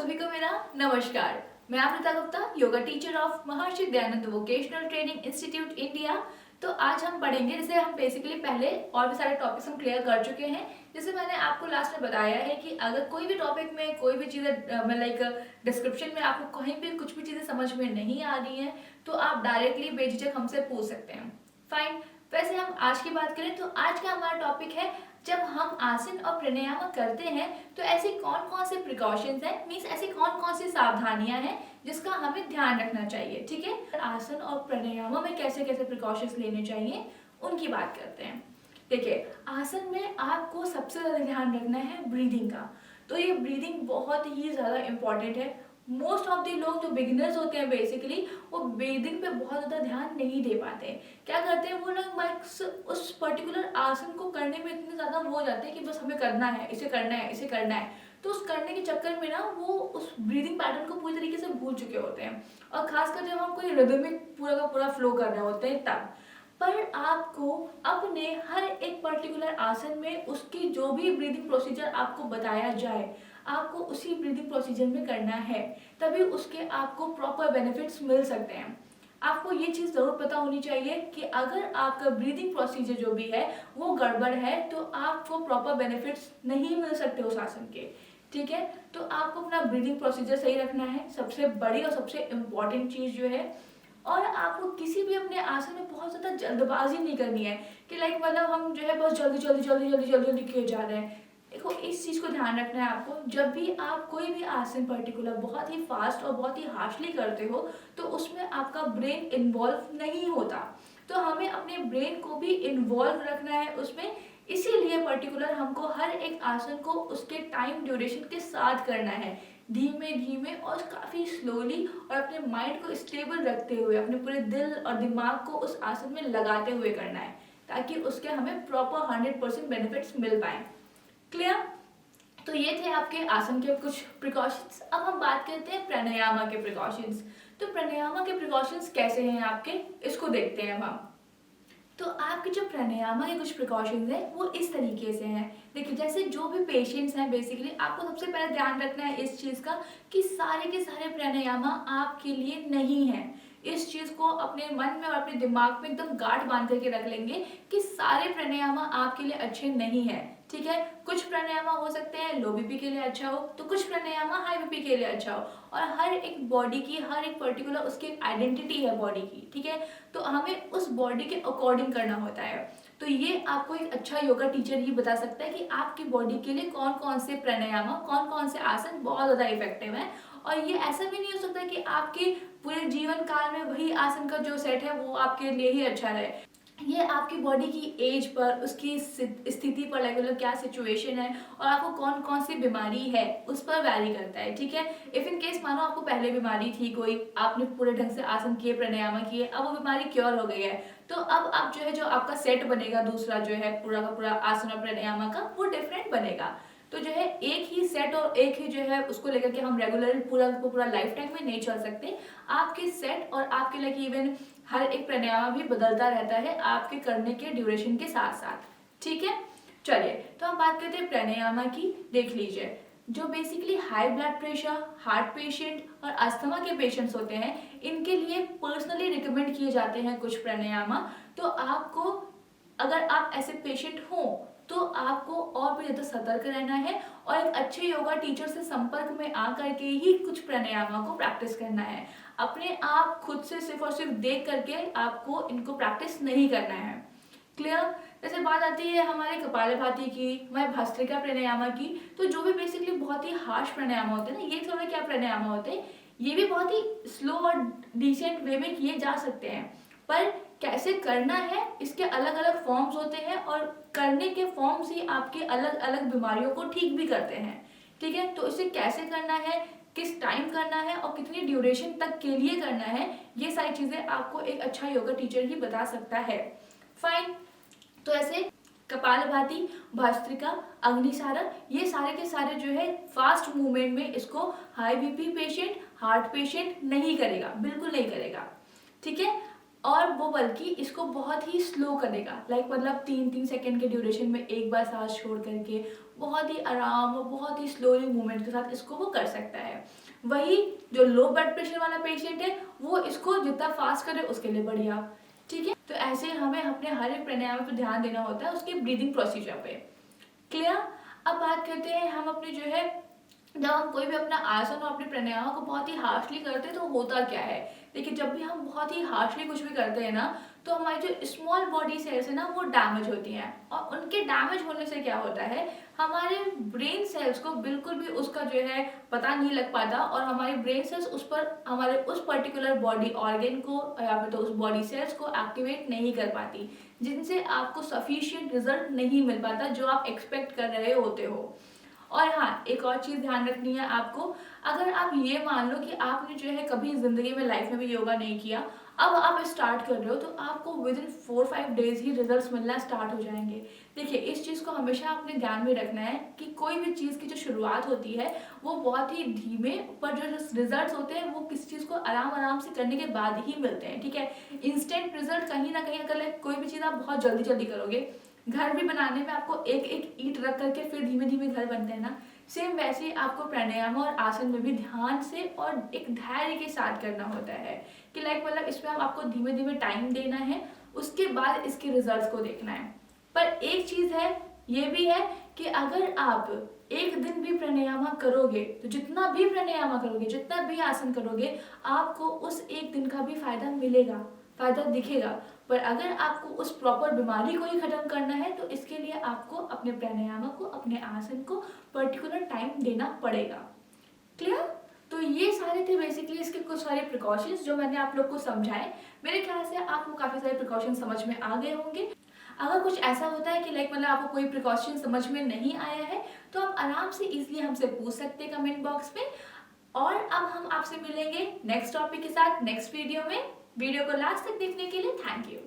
सभी को मेरा नमस्कार। मैं Amrita Gupta, yoga teacher of Maharshi Dayanand vocational training institute India. तो आज हम पढ़ेंगे, जैसे हम बेसिकली पहले और भी सारे टॉपिक्स हम क्लियर कर चुके हैं। जैसे मैंने आपको लास्ट में बताया है कि अगर कोई भी टॉपिक में कोई भी चीज़ें मैं लाइक डिस्क्रिप्शन में आपको कहीं भी कुछ भी चीज़ें समझ में नहीं आ रही हैं तो आप डायरेक्टली बेझिझक हमसे पूछ सकते हैं। फाइन। वैसे हम आज की बात करें तो आज का हमारा टॉपिक है, जब हम आसन और प्राणायाम करते हैं तो ऐसी कौन कौन से प्रिकॉशंस हैं, मीन्स ऐसी कौन कौन सी सावधानियां हैं जिसका हमें ध्यान रखना चाहिए। ठीक है, आसन और प्राणायाम में कैसे कैसे प्रिकॉशंस लेने चाहिए उनकी बात करते हैं। देखिए, आसन में आपको सबसे ज़्यादा ध्यान रखना है ब्रीदिंग का। तो ये ब्रीदिंग बहुत ही ज़्यादा इंपॉर्टेंट है। मोस्ट ऑफ द लोग जो बिगिनर्स होते हैं बेसिकली वो ब्रीदिंग पे बहुत ज़्यादा ध्यान नहीं दे पाते हैं। क्या करते हैं वो लोग, बस उस पर्टिकुलर आसन को करने में इतने ज़्यादा वो हो जाते हैं कि बस हमें करना है, इसे करना है, इसे करना है। तो उस करने के चक्कर में ना वो उस ब्रीदिंग पैटर्न को पूरी तरीके से भूल चुके होते हैं। और खासकर जब हम कोई रिदमिक पूरा का पूरा फ्लो कर रहे होते हैं तब। पर आपको अपने हर एक पर्टिकुलर आसन में उसकी जो भी ब्रीदिंग प्रोसीजर आपको बताया जाए, आपको उसी ब्रीदिंग प्रोसीजर में करना है, तभी उसके आपको प्रॉपर बेनिफिट्स मिल सकते हैं। आपको ये चीज़ ज़रूर पता होनी चाहिए कि अगर आपका ब्रीदिंग प्रोसीजर जो भी है वो गड़बड़ है तो आपको प्रॉपर बेनिफिट्स नहीं मिल सकते उस आसन के। ठीक है, तो आपको अपना ब्रीदिंग प्रोसीजर सही रखना है, सबसे बड़ी और सबसे इम्पॉर्टेंट चीज़ जो है। और आपको किसी भी अपने आसन में बहुत ज़्यादा जल्दबाजी नहीं करनी है कि लाइक मतलब हम जो है बस जल्दी जल्दी जल्दी जल्दी जल्दी जल्दी किए जा रहे हैं। देखो, इस चीज़ को ध्यान रखना है आपको। जब भी आप कोई भी आसन पर्टिकुलर बहुत ही फास्ट और बहुत ही हार्शली करते हो तो उसमें आपका ब्रेन इन्वॉल्व नहीं होता। तो हमें अपने ब्रेन को भी इन्वॉल्व रखना है उसमें। इसीलिए पर्टिकुलर हमको हर एक आसन को उसके टाइम ड्यूरेशन के साथ करना है, धीमे धीमे और काफ़ी स्लोली, और अपने माइंड को स्टेबल रखते हुए अपने पूरे दिल और दिमाग को उस आसन में लगाते हुए करना है, ताकि उसके हमें प्रॉपर 100% बेनिफिट्स मिल पाए। क्लियर? तो ये थे आपके आसन के कुछ प्रिकॉशंस। अब हम बात करते हैं प्राणायाम के प्रिकॉशंस। तो प्राणायाम के प्रिकॉशंस कैसे हैं आपके, इसको देखते हैं हम। तो आपके जो प्राणायाम के कुछ प्रिकॉशंस हैं वो इस तरीके से हैं। देखिए, जैसे जो भी पेशेंट्स हैं बेसिकली आपको सबसे पहले ध्यान रखना है इस चीज़ का कि सारे के सारे प्राणायाम आपके लिए नहीं हैं। इस चीज़ को अपने मन में और अपने दिमाग में एकदम गांठ बांध करके रख लेंगे कि सारे प्राणायाम आपके लिए अच्छे नहीं हैं। ठीक है, कुछ प्राणायाम हो सकते हैं लो बीपी के लिए अच्छा हो, तो कुछ प्राणायाम हाई बीपी के लिए अच्छा हो। और हर एक बॉडी की हर एक पर्टिकुलर उसकी आइडेंटिटी है बॉडी की। ठीक है, तो हमें उस बॉडी के अकॉर्डिंग करना होता है। तो ये आपको एक अच्छा योगा टीचर ही बता सकता है कि आपकी बॉडी के लिए कौन कौन से प्राणायाम, कौन कौन से आसन बहुत ज़्यादा इफेक्टिव हैं। और ये ऐसा भी नहीं हो सकता कि आपके पूरे जीवन काल में वही आसन का जो सेट है वो आपके लिए ही अच्छा रहे। ये आपकी बॉडी की एज पर, उसकी स्थिति पर, मतलब क्या सिचुएशन है और आपको कौन कौन सी बीमारी है उस पर वैरी करता है। ठीक है, इफ इन केस मानो आपको पहले बीमारी थी कोई, आपने पूरे ढंग से आसन किए, प्राणायाम किए, अब वो बीमारी क्योर हो गई है, तो अब आप जो है जो आपका सेट बनेगा दूसरा जो है पूरा का पूरा आसन और प्राणायाम का, वो डिफरेंट बनेगा। तो जो है एक ही सेट और एक ही जो है उसको लेकर के हम रेगुलर पूरा को पूरा लाइफ टाइम में नहीं चल सकते। आपके सेट और आपके लिए इवन हर एक प्राणायाम भी बदलता रहता है आपके करने के ड्यूरेशन के साथ साथ। ठीक है, चलिए तो हम बात करते हैं प्राणायाम की। देख लीजिए, जो basically high blood pressure, heart patient और अस्थमा के पेशेंट्स होते हैं, इनके लिए पर्सनली रिकमेंड किए जाते हैं कुछ प्राणायाम। तो आपको, अगर आप ऐसे पेशेंट हो तो आपको और भी ज़्यादा सतर्क रहना है और एक अच्छे योगा टीचर से संपर्क में आकर के ही कुछ प्राणायाम को प्रैक्टिस करना है। अपने आप खुद से सिर्फ और सिर्फ देख करके आपको इनको प्रैक्टिस नहीं करना है। क्लियर? जैसे बात आती है हमारे कपालभाति की, हमारे भस्त्रिका प्राणायाम की, तो जो भी बेसिकली बहुत ही हार्श प्राणायाम होते हैं ना, ये थोड़े क्या प्राणायाम होते हैं, ये भी बहुत ही स्लो और डिसेंट वे में किए जा सकते हैं। पर कैसे करना है, इसके अलग अलग फॉर्म्स होते हैं और करने के फॉर्म्स ही आपके अलग अलग बीमारियों को ठीक भी करते हैं। ठीक है, तो इसे कैसे करना है, किस टाइम करना है और कितनी ड्यूरेशन तक के लिए करना है, ये सारी चीज़ें आपको एक अच्छा योगा टीचर ही बता सकता है। फाइन। तो ऐसे कपालभाति, भस्त्रिका, अग्निसारा, ये सारे के सारे जो है फास्ट मूवमेंट में इसको high BP patient, heart patient नहीं करेगा, बिल्कुल नहीं करेगा। ठीक है, और वो बल्कि इसको बहुत ही स्लो करेगा, लाइक मतलब 3-3 सेकेंड के ड्यूरेशन में एक बार सांस छोड़ करके बहुत ही आराम और बहुत ही स्लोली मूवमेंट के साथ इसको वो कर सकता है। वही जो लो ब्लड प्रेशर वाला पेशेंट है वो इसको जितना फास्ट करे उसके लिए बढ़िया। ठीक है, तो ऐसे हमें अपने हर एक प्राणायाम पर ध्यान देना होता है, उसके ब्रीदिंग प्रोसीजर पे। क्लियर। अब बात करते हैं हम अपने जो है, जब हम कोई भी अपना आसन और अपने प्राणायाम को बहुत ही हार्शली करते हैं तो होता क्या है। देखिए, जब भी हम बहुत ही हार्शली कुछ भी करते हैं ना, तो हमारी जो स्मॉल बॉडी सेल्स है ना वो डैमेज होती हैं, और उनके डैमेज होने से क्या होता है, हमारे ब्रेन सेल्स को बिल्कुल भी उसका जो है पता नहीं लग पाता, और हमारे ब्रेन सेल्स उस पर हमारे उस पर्टिकुलर बॉडी ऑर्गन को या फिर तो उस बॉडी सेल्स को एक्टिवेट नहीं कर पाती, जिनसे आपको सफिशिएंट रिजल्ट नहीं मिल पाता जो आप एक्सपेक्ट कर रहे होते हो। और हाँ, एक और चीज़ ध्यान रखनी है आपको, अगर आप ये मान लो कि आपने जो है कभी ज़िंदगी में लाइफ में भी योगा नहीं किया, अब आप स्टार्ट कर रहे हो, तो आपको with in 4-5 days he results मिलना स्टार्ट हो जाएंगे। देखिए, इस चीज़ को हमेशा अपने ध्यान में रखना है कि कोई भी चीज़ की जो शुरुआत होती है वो बहुत ही धीमे, पर जो रिजल्ट्स होते हैं वो किसी चीज़ को आराम आराम से करने के बाद ही मिलते हैं। ठीक है, इंस्टेंट रिजल्ट कहीं ना कहीं, अगर कोई भी चीज़ आप बहुत जल्दी जल्दी करोगे, घर भी बनाने में आपको एक एक ईंट रख करके फिर धीमे धीमे घर बनते हैं ना, सेम वैसे ही आपको प्राणायाम और आसन में भी ध्यान से और एक धैर्य के साथ करना होता है, कि लाइक मतलब इसमें आपको धीमे धीमे टाइम देना है, उसके बाद इसके रिजल्ट्स को देखना है। पर एक चीज़ है, ये भी है कि अगर आप एक दिन भी प्राणायाम करोगे, तो जितना भी प्राणायाम करोगे, जितना भी आसन करोगे, आपको उस एक दिन का भी फायदा मिलेगा, फायदा दिखेगा। पर अगर आपको उस प्रॉपर बीमारी को ही खत्म करना है, तो इसके लिए आपको अपने प्राणायाम को, अपने आसन को पर्टिकुलर टाइम देना पड़ेगा। क्लियर। तो ये सारे थे बेसिकली इसके कुछ सारे प्रिकॉशंस जो मैंने आप लोग को समझाए। मेरे ख्याल से आपको काफी सारे प्रिकॉशन समझ में आ गए होंगे। अगर कुछ ऐसा होता है कि लाइक मतलब आपको कोई प्रिकॉशन समझ में नहीं आया है, तो आप आराम से इजीली हमसे पूछ सकते हैं कमेंट बॉक्स में। और अब हम आपसे मिलेंगे नेक्स्ट टॉपिक के साथ नेक्स्ट वीडियो में। वीडियो को लास्ट तक देखने के लिए थैंक यू।